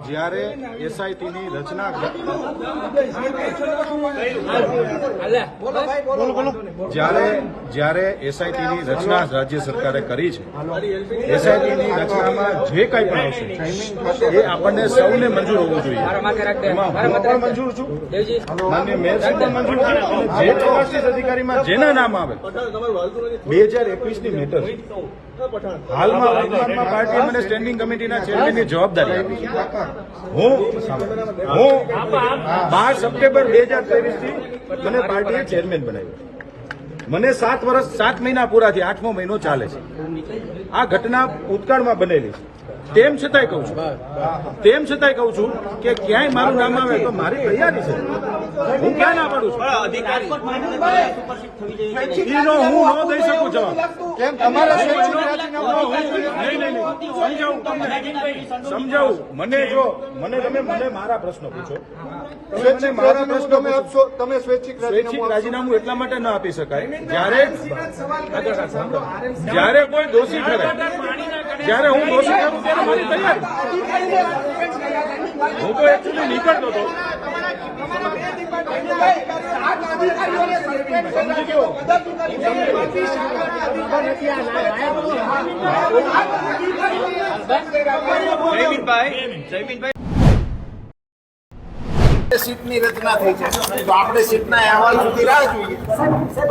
જ્યારે એસઆઈટીની રચના જ્યારે એસઆઈટીની રચના રાજ્ય સરકારે કરી છે, એસઆઈટીની રચનામાં જે કંઈ પણ આવશે એ આપણને સૌને મંજૂર હોવું જોઈએ. એમાં હું પણ મંજૂર છું, માન્ય મેયર પણ મંજૂર છે, અને જે પ્રવાસી અધિકારીમાં જેના નામ આવે 2021ની મેટર છે. હાલમાં વર્તમાનમાં પાર્ટીએ મને સ્ટેન્ડિંગ કમિટીના ચેરમેનની જવાબદારી આપી છે. હું 12 સપ્ટેમ્બર 2023થી મને પાર્ટીએ ચેરમેન બનાવ્યો. મને 7 વર્ષ 7 મહિના પૂરા થયા, 8મો મહિનો ચાલે છે. આ ઘટના ભૂતકાળમાં બનેલી છે. તેમ છતાંય કહું છું કે ક્યાંય મારું નામ આવે તો મારી તૈયારી છે. હું ક્યાં ના પાડું છું? હું ન દઈ શકું જવાબ. સમજાવું મને મારા પ્રશ્નો પૂછો. તમે સ્વૈચ્છિક રાજીનામું એટલા માટે ન આપી શકાય જ્યારે કોઈ દોષી ઠરે, જ્યારે હું દોષી ઠરું ત્યારે મારી તૈયારી. હું તો એકચ્યુઅલી નીકળતો હતો. સીટની રચના થઈ છે તો આપણે સીટના અહેવાલ સુધી રાહ જોઈએ.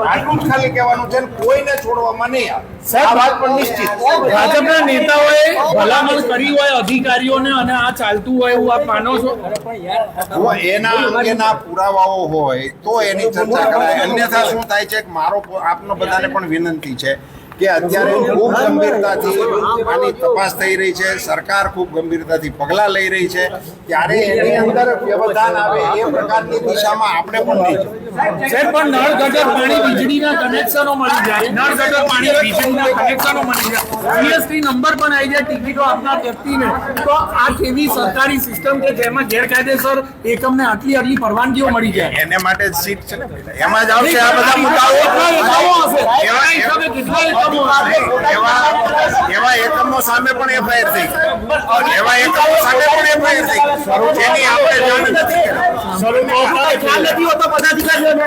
આટલું જ ખાલી કહેવાનું છે, કોઈને છોડવામાં નહીં આવે. આ વાત પણ નિશ્ચિત. ભાજપના નેતાઓએ ભલામણ કરી હોય અધિકારીઓને અને આ ચાલતું હોય એવું આપ માનો છો? જો એના અંગેના પુરાવાઓ હોય તો એની ચર્ચા કરાય. અન્યથા શું થાય છે કે મારો આપનો બધાને પણ વિનંતી છે કે અત્યારે ખૂબ ગંભીરતાથી આની તપાસ થઈ રહી છે, સરકાર ખૂબ ગંભીરતાથી પગલાં લઈ રહી છે, ત્યારે એની અંદર વ્યવધાન આવે એ પ્રકારની દિશામાં આપણે પણ નહીં. પણ નળ ગટર પાણી વીજળીના કનેક્શનો મળી જાય, નળ ગટર પાણી વીજળીના કનેક્શનો મળી જાય, જીએસટી નંબર પણ આવી જાય ટિકિટો આપનાર વ્યક્તિને, તો આ કેવી સરકારી સિસ્ટમ કે જેમાં ગેરકાયદેસર એકમને આટલી પરવાનગીઓ મળી જાય? એને માટે જ સીટ છે ને, એમાં જ આવશે આ બધા મુદ્દાઓ. એવા એકમો સામે પણ એફઆઈઆર થઈ, એવા એકમો સામે પણ એફઆઈઆર થઈ, જેની આપણે જાણ નથી હોતો પદાધિકારીઓને.